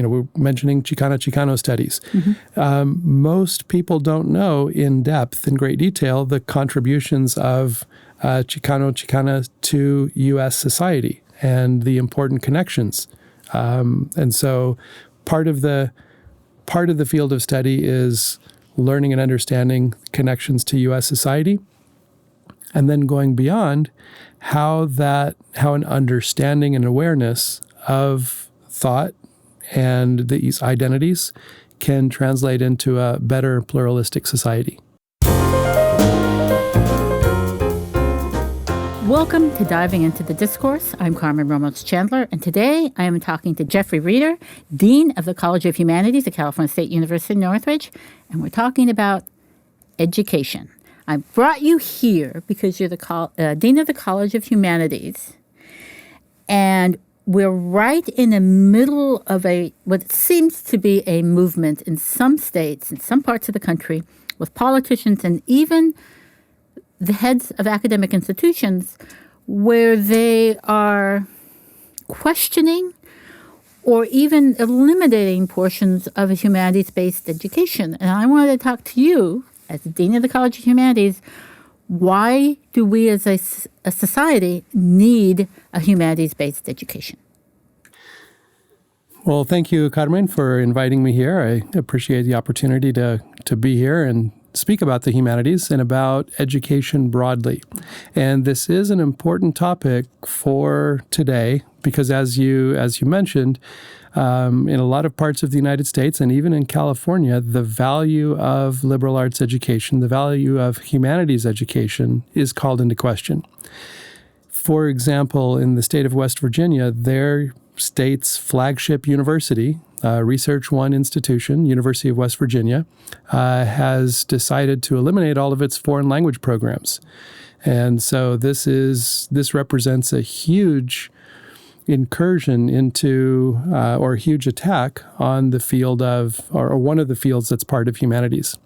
we're mentioning Chicano studies. Most people don't know in depth, in great detail, the contributions of Chicana to U.S. society and the important connections. And so part of the field of study is learning and understanding connections to U.S. society, and then going beyond how an understanding and awareness of thought and these identities can translate into a better pluralistic society. Welcome to Diving into the Discourse. I'm Carmen Ramos Chandler, and today I am talking to Jeffrey Reeder, Dean of the College of Humanities at California State University, Northridge, and we're talking about education. I brought you here because you're the Dean of the College of Humanities, and we're right in the middle of what seems to be a movement in some states, in some parts of the country, with politicians and even the heads of academic institutions, where they are questioning or even eliminating portions of a humanities-based education. And I wanted to talk to you, as the Dean of the College of Humanities, why do we as a society need a humanities-based education? Well, thank you, Carmen, for inviting me here. I appreciate the opportunity to be here and speak about the humanities and about education broadly. And this is an important topic for today because, as you mentioned, in a lot of parts of the United States and even in California, the value of liberal arts education, the value of humanities education is called into question. For example, in the state of West Virginia, their state's flagship university, Research One institution, University of West Virginia, has decided to eliminate all of its foreign language programs. And so this represents a huge incursion into, or a huge attack on the field of, or one of the fields that's part of humanities.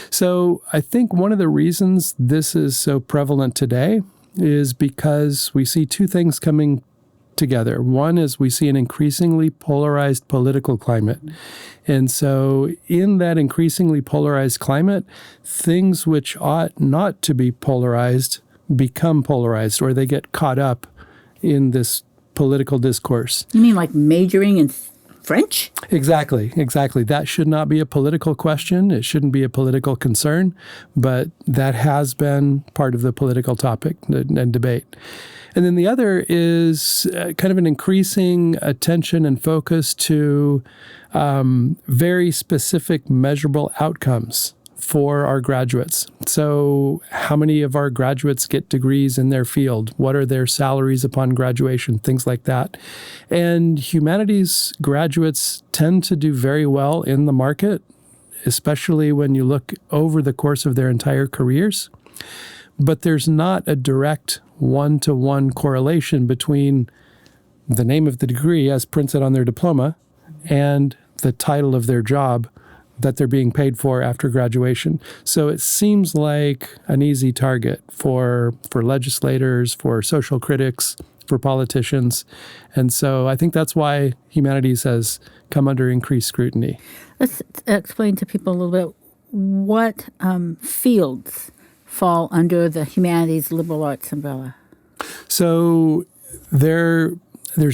So I think one of the reasons this is so prevalent today is because we see two things coming together. One is we see an increasingly polarized political climate. And so in that increasingly polarized climate, things which ought not to be polarized become polarized, or they get caught up in this political discourse. You mean like majoring in French? Exactly. That should not be a political question. It shouldn't be a political concern, but that has been part of the political topic and debate. And then the other is kind of an increasing attention and focus to very specific measurable outcomes for our graduates. So how many of our graduates get degrees in their field? What are their salaries upon graduation? Things like that. And humanities graduates tend to do very well in the market, especially when you look over the course of their entire careers. But there's not a direct one-to-one correlation between the name of the degree as printed on their diploma and the title of their job that they're being paid for after graduation. So it seems like an easy target for legislators, for social critics, for politicians. And so I think that's why humanities has come under increased scrutiny. Let's explain to people a little bit what fields fall under the humanities liberal arts umbrella. So there's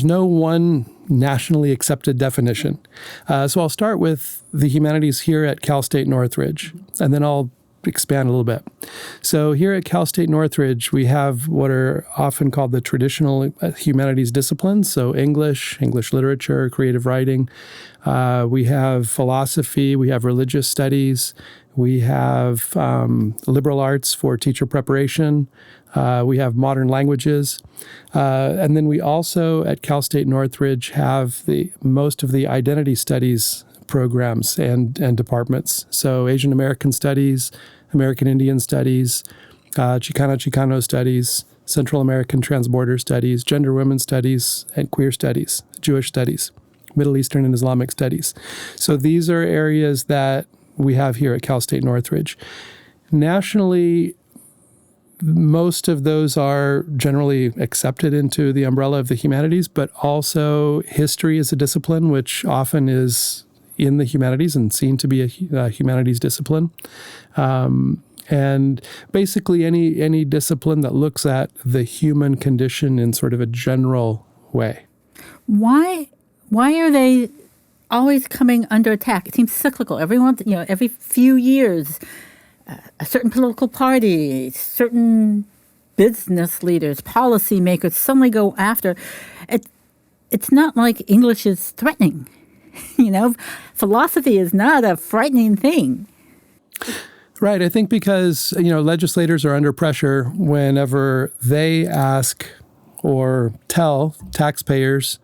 no one nationally accepted definition. So I'll start with the humanities here at Cal State Northridge, and then I'll expand a little bit. So here at Cal State Northridge, we have what are often called the traditional humanities disciplines. So English literature, creative writing. We have philosophy, we have religious studies, we have liberal arts for teacher preparation. We have modern languages. And then we also at Cal State Northridge have most of the identity studies programs and departments. So Asian American studies, American Indian studies, Chicano studies, Central American transborder studies, gender women studies, and queer studies, Jewish studies, Middle Eastern and Islamic studies. So these are areas that we have here at Cal State Northridge. Nationally, most of those are generally accepted into the umbrella of the humanities, but also history is a discipline which often is in the humanities and seen to be a humanities discipline. And basically any discipline that looks at the human condition in sort of a general way. Why are they always coming under attack? It seems cyclical. Every few years, a certain political party, certain business leaders, policymakers suddenly go after. It's not like English is threatening. Philosophy is not a frightening thing. Right. I think because, legislators are under pressure whenever they ask or tell taxpayers,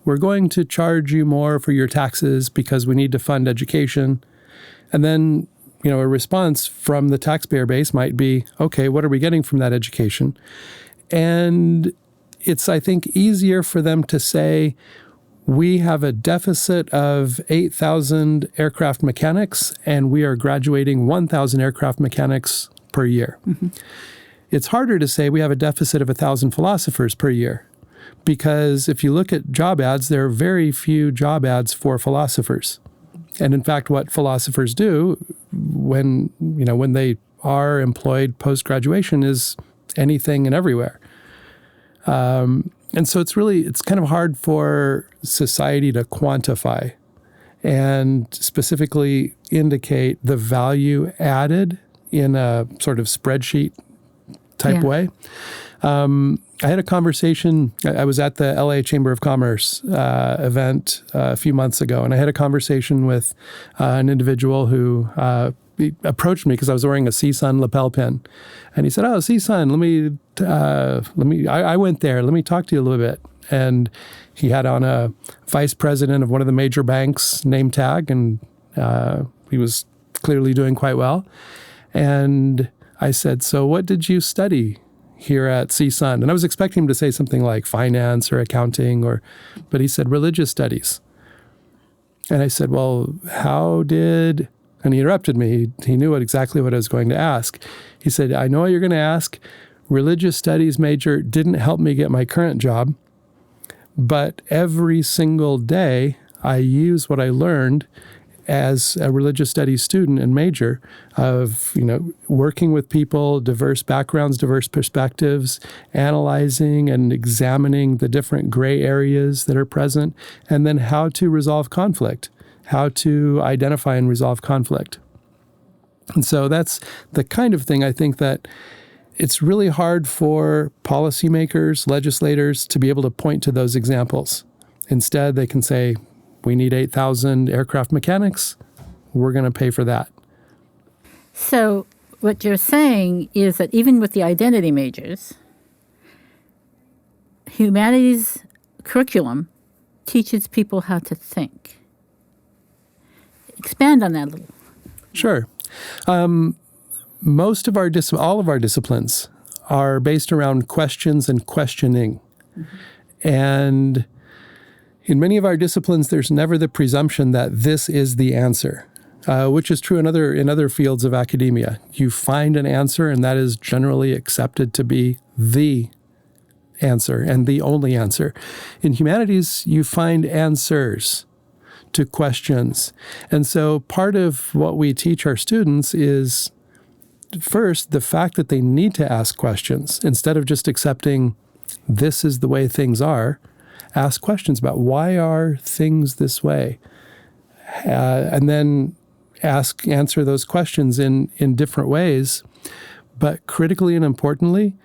we're going to charge you more for your taxes because we need to fund education. And then, a response from the taxpayer base might be, okay, what are we getting from that education? And it's, I think, easier for them to say, we have a deficit of 8,000 aircraft mechanics, and we are graduating 1,000 aircraft mechanics per year. Mm-hmm. It's harder to say we have a deficit of 1,000 philosophers per year, because if you look at job ads, there are very few job ads for philosophers. And in fact, what philosophers do when they are employed post-graduation is anything and everywhere. And so it's kind of hard for society to quantify and specifically indicate the value added in a sort of spreadsheet type way. I had a conversation. I was at the LA Chamber of Commerce event a few months ago, and I had a conversation with an individual who he approached me because I was wearing a CSUN lapel pin, and he said, "Oh, CSUN, I went there. Let me talk to you a little bit." And he had on a vice president of one of the major banks name tag, and he was clearly doing quite well. And I said, "So what did you study here at CSUN?" And I was expecting him to say something like finance or accounting, but he said religious studies. And I said, "Well, and he interrupted me. He knew exactly what I was going to ask. He said, "I know what you're going to ask. Religious studies major didn't help me get my current job, but every single day I use what I learned as a religious studies student and major of, working with people, diverse backgrounds, diverse perspectives, analyzing and examining the different gray areas that are present, and then how to resolve conflict, how to identify and resolve conflict." And so that's the kind of thing I think that it's really hard for policymakers, legislators to be able to point to those examples. Instead, they can say, we need 8,000 aircraft mechanics. We're going to pay for that. So what you're saying is that even with the identity majors, humanities curriculum teaches people how to think. Expand on that a little. Sure. Most of all of our disciplines are based around questions and questioning. Mm-hmm. And in many of our disciplines, there's never the presumption that this is the answer, which is true in other fields of academia. You find an answer, and that is generally accepted to be the answer and the only answer. In humanities, you find answers to questions. And so part of what we teach our students is, first, the fact that they need to ask questions. Instead of just accepting this is the way things are, ask questions about why are things this way? And then answer those questions in different ways. But critically and importantly,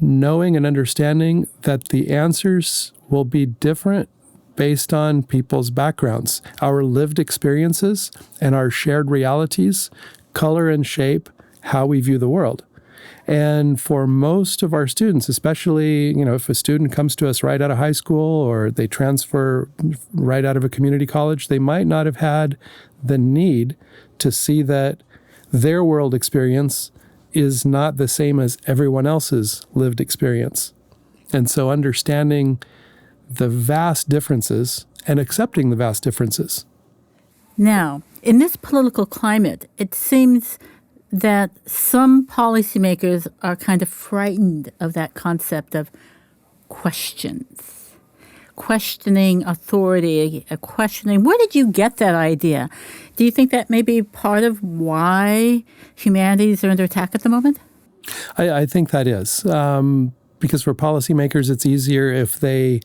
knowing and understanding that the answers will be different based on people's backgrounds. Our lived experiences and our shared realities color and shape how we view the world. And for most of our students, especially, if a student comes to us right out of high school or they transfer right out of a community college, they might not have had the need to see that their world experience is not the same as everyone else's lived experience. And so understanding the vast differences and accepting the vast differences. Now, in this political climate, it seems that some policymakers are kind of frightened of that concept of questions, questioning authority, questioning, where did you get that idea? Do you think that may be part of why humanities are under attack at the moment? I think that is. Because for policymakers, it's easier if they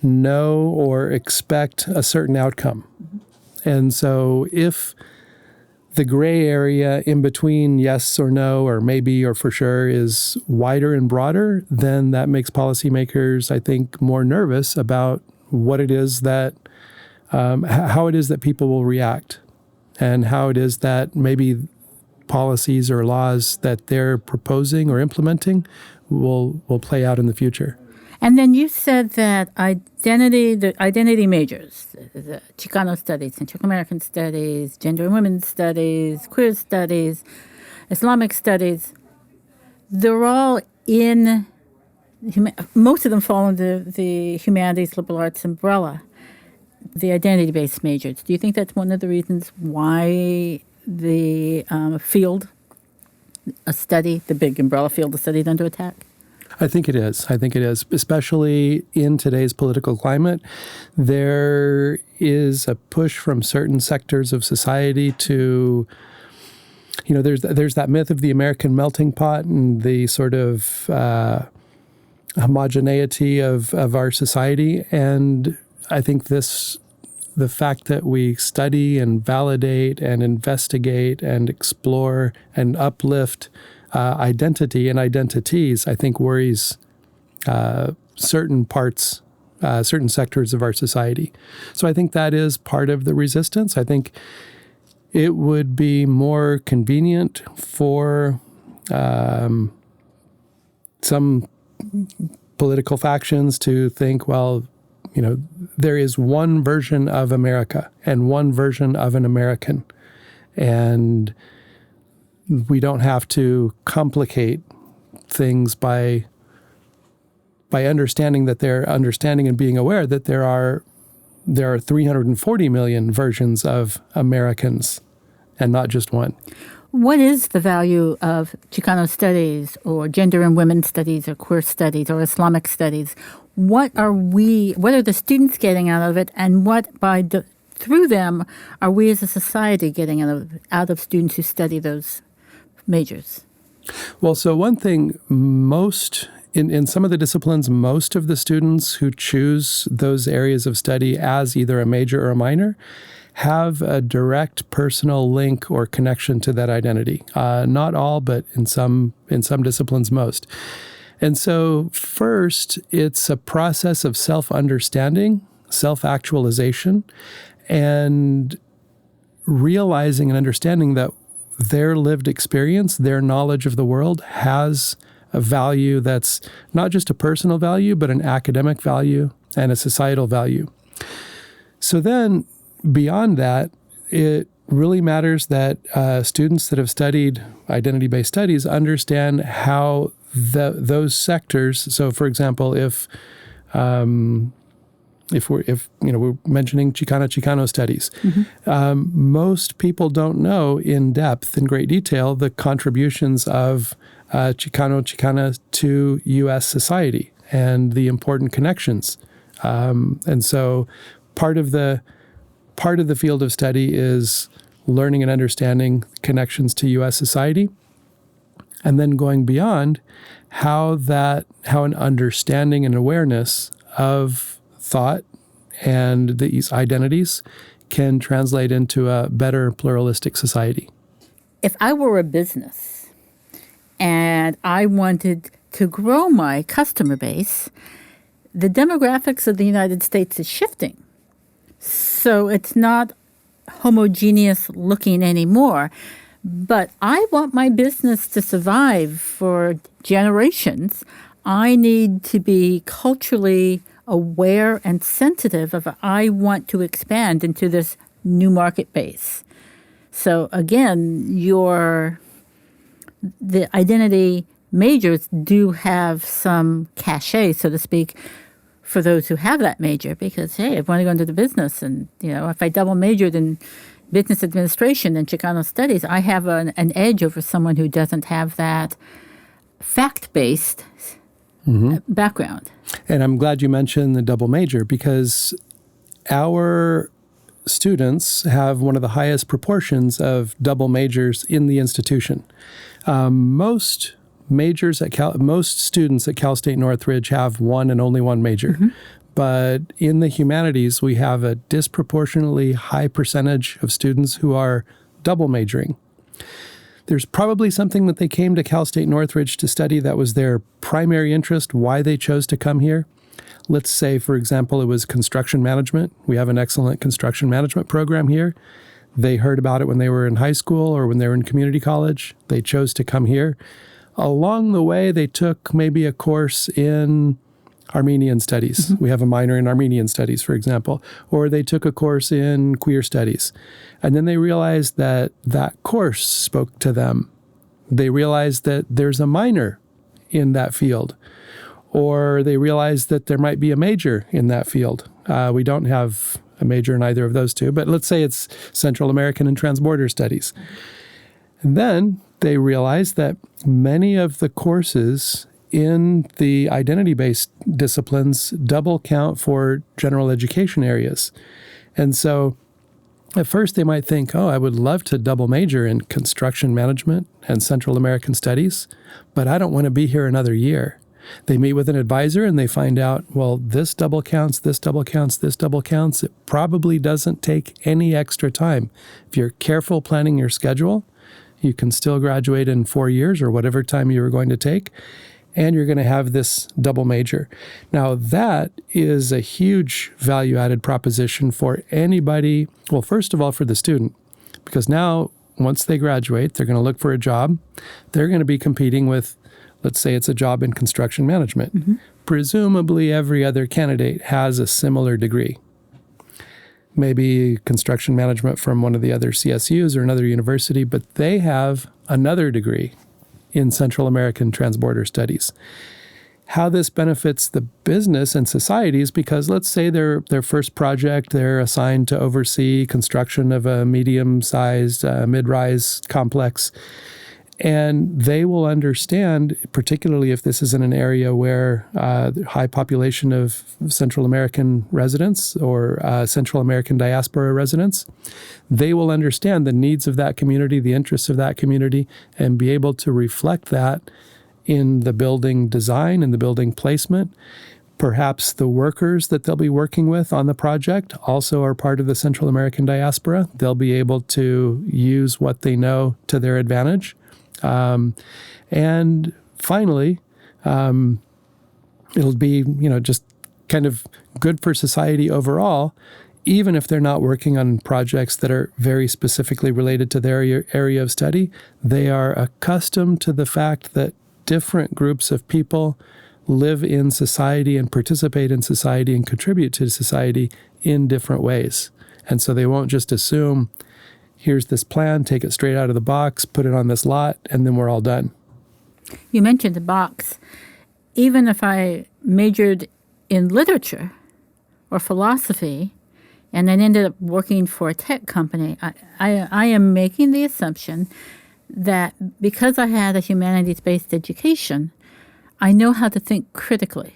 know or expect a certain outcome. And so if the gray area in between yes or no or maybe or for sure is wider and broader, then that makes policymakers, I think, more nervous about what it is that, how it is that people will react and how it is that maybe policies or laws that they're proposing or implementing will play out in the future. And then you said that the identity majors, the Chicano studies, Central American studies, gender and women's studies, queer studies, Islamic studies, they're all most of them fall under the humanities liberal arts umbrella, the identity-based majors. Do you think that's one of the reasons why the field, the big umbrella field, is studied under attack? I think it is. Especially in today's political climate. There is a push from certain sectors of society to, there's that myth of the American melting pot and the sort of homogeneity of our society. And I think the fact that we study and validate and investigate and explore and uplift identity and identities, I think worries certain sectors of our society. So I think that is part of the resistance. I think it would be more convenient for some political factions to think, well, there is one version of America and one version of an American. And we don't have to complicate things by understanding and being aware that there are 340 million versions of Americans and not just one. What is the value of Chicano studies or gender and women's studies or queer studies or Islamic studies? What are the students getting out of it, and through them are we as a society getting out of students who study those majors? Well, so one thing, in some of the disciplines, most of the students who choose those areas of study as either a major or a minor have a direct personal link or connection to that identity. Not all, but in some disciplines, most. And so first, it's a process of self-understanding, self-actualization, and realizing and understanding that their lived experience, their knowledge of the world has a value that's not just a personal value, but an academic value and a societal value. So then beyond that, it really matters that students that have studied identity-based studies understand how those sectors. So, for example, if we're mentioning Chicano studies, most people don't know in depth, in great detail, the contributions of Chicana to U.S. society and the important connections. And so part of the field of study is learning and understanding connections to U.S. society, and then going beyond how an understanding and awareness of thought and these identities can translate into a better pluralistic society. If I were a business and I wanted to grow my customer base, the demographics of the United States is shifting. So it's not homogeneous looking anymore. But I want my business to survive for generations. I need to be culturally aware and sensitive of I want to expand into this new market base. So again, the identity majors do have some cachet, so to speak, for those who have that major, because, hey, I want to go into the business, and, if I double majored in business administration and Chicano studies, I have an edge over someone who doesn't have that fact-based background. And I'm glad you mentioned the double major, because our students have one of the highest proportions of double majors in the institution. Most students at Cal State Northridge have one and only one major. But in the humanities, we have a disproportionately high percentage of students who are double majoring. There's probably something that they came to Cal State Northridge to study that was their primary interest, why they chose to come here. Let's say, for example, it was construction management. We have an excellent construction management program here. They heard about it when they were in high school or when they were in community college. They chose to come here. Along the way, they took maybe a course in Armenian studies. We have a minor in Armenian studies, for example. Or they took a course in queer studies. And then they realized that that course spoke to them. They realized that there's a minor in that field. Or they realized that there might be a major in that field. We don't have a major in either of those two, but let's say it's Central American and Transborder Studies. And then they realized that many of the courses in the identity-based disciplines double count for general education areas. And so at first they might think, I would love to double major in construction management and Central American studies, but I don't want to be here another year. They meet with an advisor and they find out, well, this double counts, this double counts, this double counts. It probably doesn't take any extra time. If you're careful planning your schedule, you can still graduate in 4 years or whatever time you were going to take, and you're going to have this double major. Now, that is a huge value-added proposition for anybody. Well, first of all, for the student, because now, once they graduate, they're going to look for a job. They're going to be competing with, let's say it's a job in construction management. Presumably, every other candidate has a similar degree. Maybe construction management from one of the other CSUs or another university, but they have another degree in Central American Transborder Studies. How this benefits the business and societies, because let's say their first project, they're assigned to oversee construction of a medium-sized, mid-rise complex, and they will understand, particularly if this is in an area where high population of Central American residents or Central American diaspora residents, they will understand the needs of that community, the interests of that community, and be able to reflect that in the building design and the building placement. Perhaps the workers that they'll be working with on the project also are part of the Central American diaspora. They'll be able to use what they know to their advantage. And finally, it'll be, just kind of good for society overall, even if they're not working on projects that are very specifically related to their area of study. They are accustomed to the fact that different groups of people live in society and participate in society and contribute to society in different ways. And so they won't just assume, here's this plan, take it straight out of the box, put it on this lot, and then we're all done. You mentioned the box. Even if I majored in literature or philosophy and then ended up working for a tech company, I am making the assumption that because I had a humanities-based education, I know how to think critically.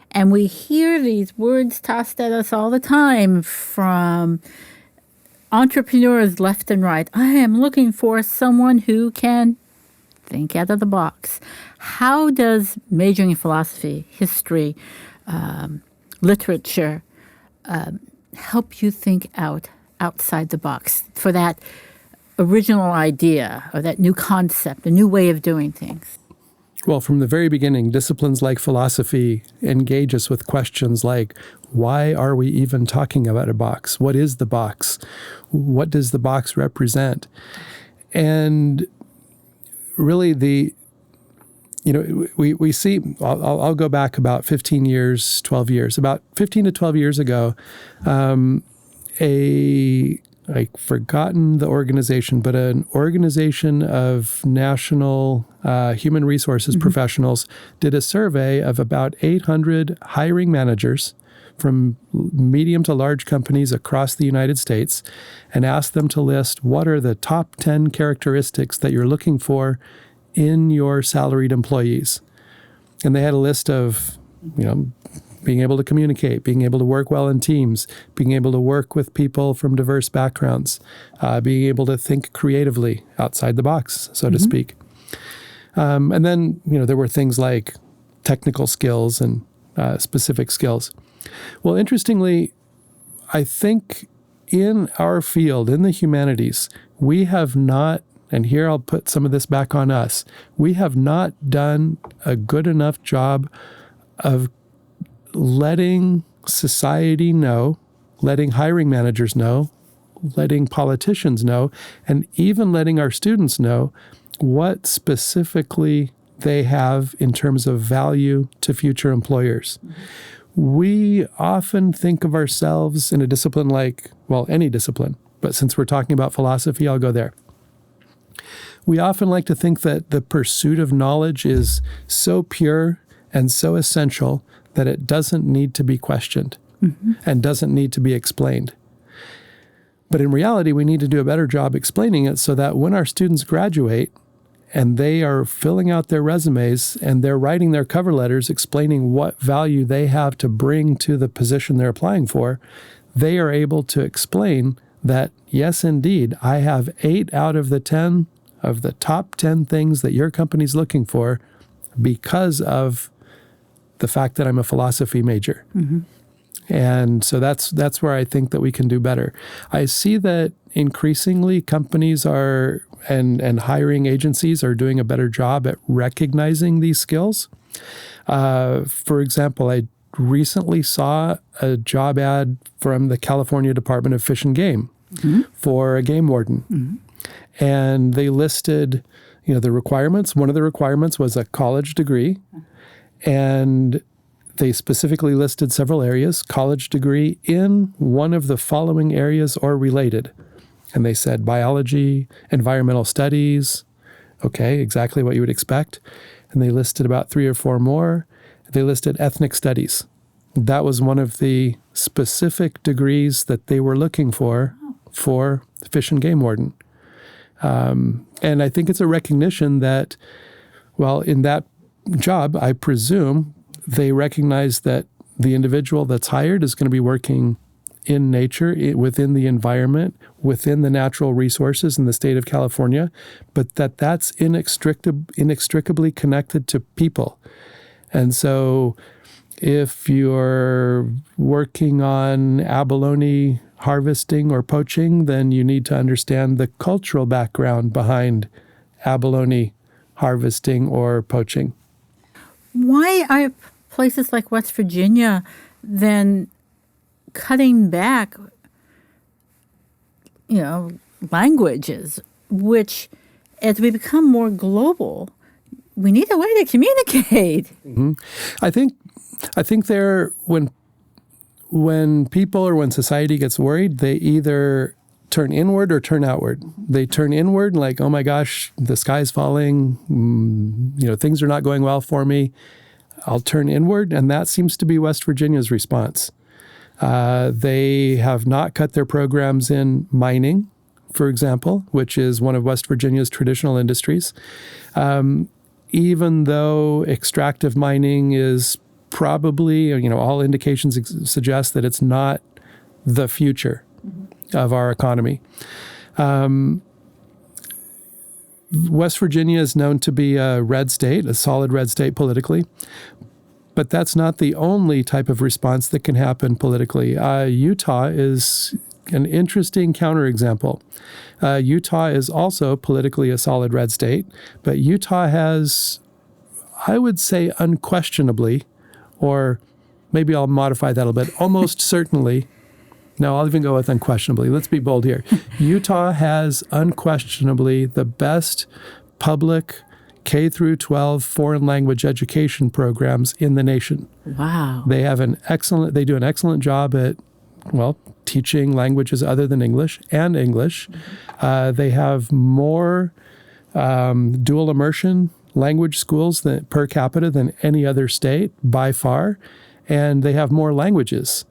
And we hear these words tossed at us all the time from entrepreneurs left and right. I am looking for someone who can think out of the box. How does majoring in philosophy, history, literature help you think outside the box for that original idea or that new concept, a new way of doing things? Well, from the very beginning, disciplines like philosophy engage us with questions like, why are we even talking about a box? What is the box? What does the box represent? And really we see, I'll go back about 15 years, 12 years, about 15 to 12 years ago, I've forgotten the organization, but an organization of national human resources professionals did a survey of about 800 hiring managers from medium to large companies across the United States and asked them to list what are the top 10 characteristics that you're looking for in your salaried employees. And they had a list of, being able to communicate, being able to work well in teams, being able to work with people from diverse backgrounds, being able to think creatively outside the box, so to speak. And then, there were things like technical skills and specific skills. Well, interestingly, I think in our field, in the humanities, we have not, and here I'll put some of this back on us, we have not done a good enough job of letting society know, letting hiring managers know, letting politicians know, and even letting our students know what specifically they have in terms of value to future employers. We often think of ourselves in a discipline like, any discipline, but since we're talking about philosophy, I'll go there. We often like to think that the pursuit of knowledge is so pure and so essential that it doesn't need to be questioned and doesn't need to be explained. But in reality, we need to do a better job explaining it so that when our students graduate and they are filling out their resumes and they're writing their cover letters explaining what value they have to bring to the position they're applying for, they are able to explain that, yes, indeed, I have 8 out of the 10 of the top 10 things that your company's looking for because of the fact that I'm a philosophy major. And so that's where I think that we can do better. I see that increasingly companies are and hiring agencies are doing a better job at recognizing these skills. For example, I recently saw a job ad from the California Department of Fish and Game for a game warden. And they listed, the requirements. One of the requirements was a college degree. And they specifically listed several areas, college degree in one of the following areas or related. And they said biology, environmental studies, okay, exactly what you would expect. And they listed about 3 or 4 more. They listed ethnic studies. That was one of the specific degrees that they were looking for fish and game warden. And I think it's a recognition that, in that job, I presume they recognize that the individual that's hired is going to be working in nature, within the environment, within the natural resources in the state of California, but that's inextricably connected to people. And so if you're working on abalone harvesting or poaching, then you need to understand the cultural background behind abalone harvesting or poaching. Why are places like West Virginia then cutting back, languages, which as we become more global, we need a way to communicate? I think there, when people or when society gets worried, they either turn inward or turn outward. They turn inward like, oh my gosh, the sky's falling, things are not going well for me. I'll turn inward, and that seems to be West Virginia's response. They have not cut their programs in mining, for example, which is one of West Virginia's traditional industries. Even though extractive mining is probably, all indications suggest that it's not the future of our economy. West Virginia is known to be a red state, a solid red state politically, but that's not the only type of response that can happen politically. Utah is an interesting counterexample. Utah is also politically a solid red state, but Utah has, I would say unquestionably, or maybe I'll modify that a little bit, almost certainly. No, I'll even go with unquestionably. Let's be bold here. Utah has unquestionably the best public K through 12 foreign language education programs in the nation. Wow. They do an excellent job at, teaching languages other than English and English. They have more dual immersion language schools per capita than any other state by far. And they have more languages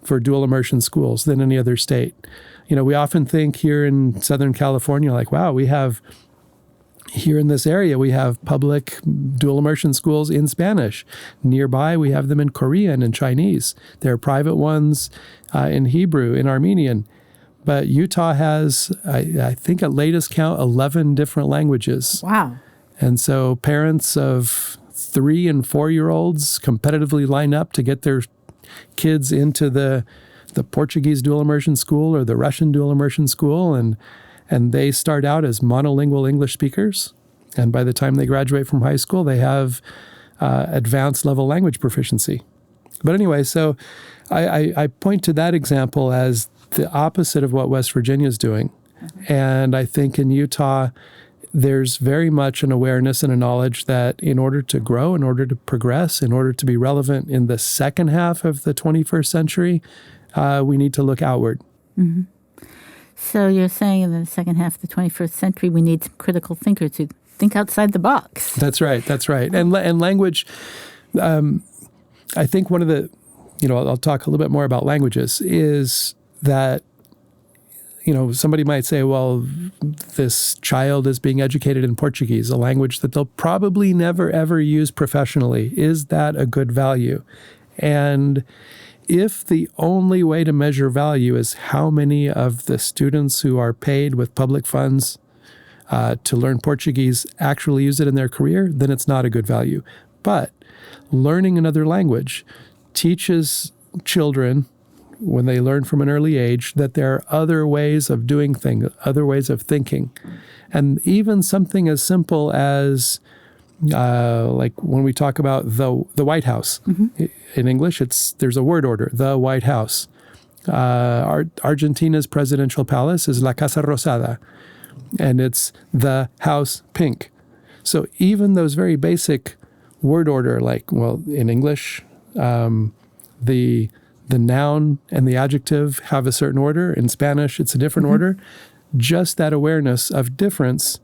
for dual immersion schools than any other state. We often think here in Southern California, like, wow, here in this area, we have public dual immersion schools in Spanish. Nearby, we have them in Korean and Chinese. There are private ones in Hebrew, in Armenian. But Utah has, I think at latest count, 11 different languages. Wow. And so parents of 3 and 4-year-olds competitively line up to get their kids into the Portuguese dual immersion school or the Russian dual immersion school, and they start out as monolingual English speakers. And by the time they graduate from high school, they have advanced level language proficiency. But anyway, so I point to that example as the opposite of what West Virginia is doing. And I think in Utah, there's very much an awareness and a knowledge that in order to grow, in order to progress, in order to be relevant in the second half of the 21st century, we need to look outward. Mm-hmm. So you're saying in the second half of the 21st century, we need some critical thinkers to think outside the box. That's right. That's right. And language, I think one of the, I'll talk a little bit more about languages, is that, somebody might say, well, this child is being educated in Portuguese, a language that they'll probably never, ever use professionally. Is that a good value? And if the only way to measure value is how many of the students who are paid with public funds to learn Portuguese actually use it in their career, then it's not a good value. But learning another language teaches children, when they learn from an early age, that there are other ways of doing things, other ways of thinking. And even something as simple as like when we talk about the White House. Mm-hmm. In English, there's a word order, the White House. Argentina's presidential palace is La Casa Rosada, and it's the House Pink. So even those very basic word order, like, well, in English, the noun and the adjective have a certain order. In Spanish, it's a different mm-hmm. order. Just that awareness of difference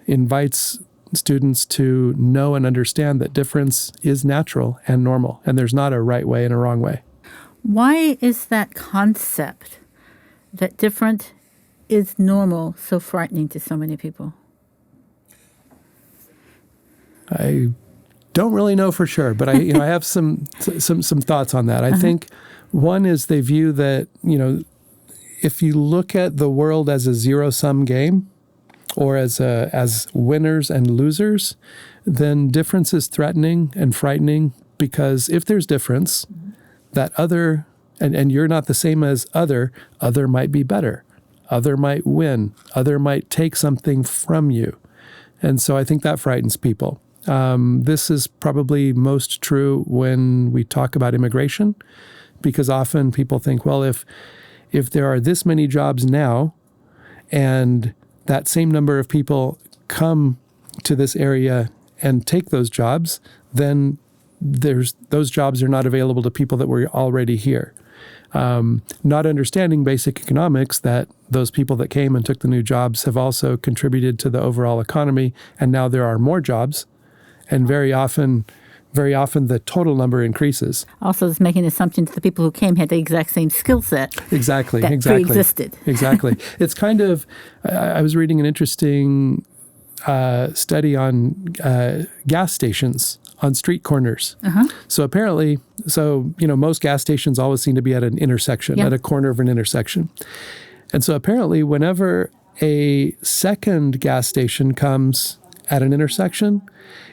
invites students to know and understand that difference is natural and normal, and there's not a right way and a wrong way. Why is that concept that different is normal so frightening to so many people? I don't really know for sure, but I have some thoughts on that. I think one is they view that, if you look at the world as a zero-sum game, or as winners and losers, then difference is threatening and frightening, because if there's difference, that other, and you're not the same as other might be better, other might win, other might take something from you. And so I think that frightens people. This is probably most true when we talk about immigration, because often people think, well, if there are this many jobs now, and that same number of people come to this area and take those jobs, then those jobs are not available to people that were already here. Not understanding basic economics, that those people that came and took the new jobs have also contributed to the overall economy, and now there are more jobs, and very often the total number increases. Also, it's making an assumption that the people who came had the exact same skill set. Exactly. Pre-existed. Exactly. It's kind of, I was reading an interesting study on gas stations on street corners. Uh-huh. So apparently, most gas stations always seem to be at an intersection, at a corner of an intersection. And so apparently, whenever a second gas station comes at an intersection,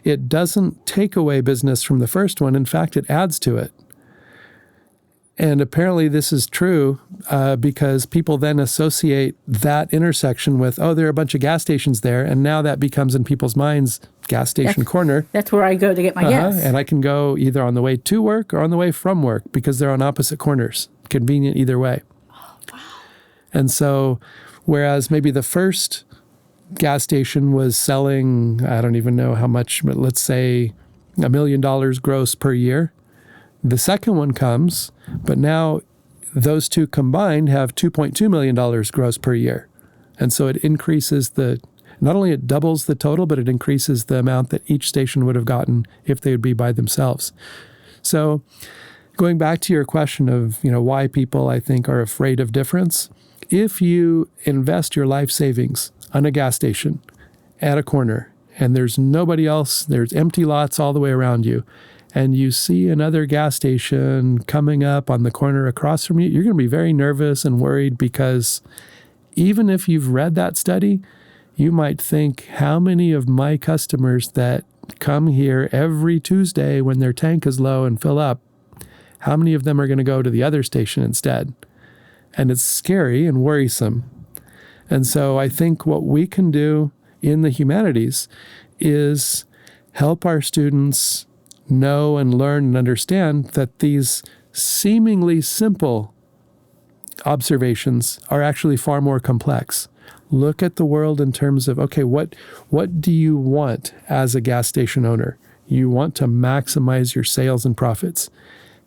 it doesn't take away business from the first one. In fact, it adds to it. And apparently this is true because people then associate that intersection with, there are a bunch of gas stations there. And now that becomes in people's minds, gas station corner. That's where I go to get my gas. And I can go either on the way to work or on the way from work, because they're on opposite corners. Convenient either way. Oh, wow. And so, whereas maybe the first gas station was selling, I don't even know how much, but let's say $1 million gross per year. The second one comes, but now those two combined have $2.2 million gross per year. And so it increases not only it doubles the total, but it increases the amount that each station would have gotten if they would be by themselves. So going back to your question of, why people, I think, are afraid of difference, if you invest your life savings on a gas station at a corner and there's nobody else, there's empty lots all the way around you, and you see another gas station coming up on the corner across from you, you're going to be very nervous and worried, because even if you've read that study, you might think, how many of my customers that come here every Tuesday when their tank is low and fill up, how many of them are going to go to the other station instead? And it's scary and worrisome. And so I think what we can do in the humanities is help our students know and learn and understand that these seemingly simple observations are actually far more complex. Look at the world in terms of, okay, what do you want as a gas station owner? You want to maximize your sales and profits.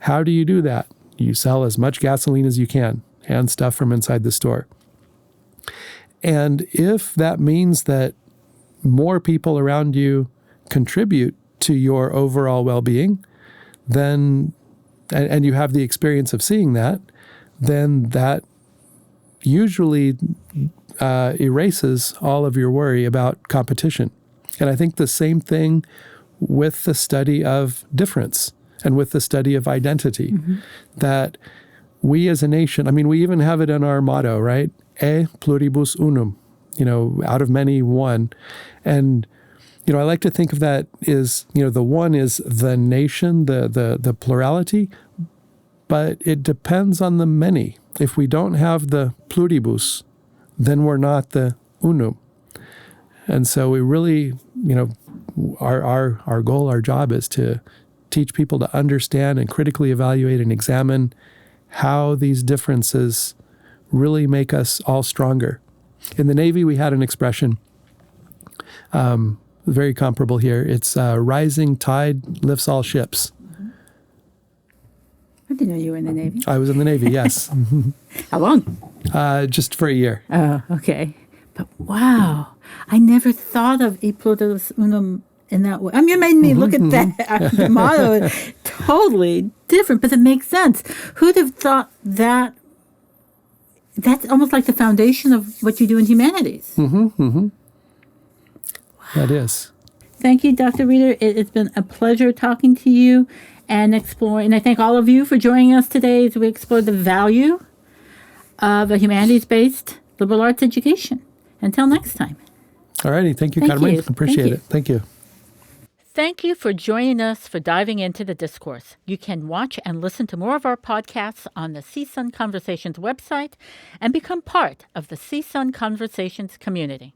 How do you do that? You sell as much gasoline as you can and stuff from inside the store. And if that means that more people around you contribute to your overall well-being, then, and you have the experience of seeing that, then that usually erases all of your worry about competition. And I think the same thing with the study of difference and with the study of identity, that we as a nation, we even have it in our motto, right? E pluribus unum, out of many, one. And, I like to think of that as, the one is the nation, the plurality, but it depends on the many. If we don't have the pluribus, then we're not the unum. And so we really, our goal, our job is to teach people to understand and critically evaluate and examine how these differences really make us all stronger. In the Navy, we had an expression, very comparable here. It's rising tide lifts all ships. I didn't know you were in the Navy. I was in the Navy, yes. How long? Just for a year. Oh, okay. But wow, I never thought of E pluribus unum in that way. You made me look at that the motto. Totally different, but it makes sense. Who'd have thought that? That's almost like the foundation of what you do in humanities. Wow. That is. Thank you, Dr. Reeder. It's been a pleasure talking to you and exploring. And I thank all of you for joining us today as we explore the value of a humanities-based liberal arts education. Until next time. All righty. Thank you, Carmen. Appreciate it. Thank you. Thank you for joining us for diving into the discourse. You can watch and listen to more of our podcasts on the CSUN Conversations website and become part of the CSUN Conversations community.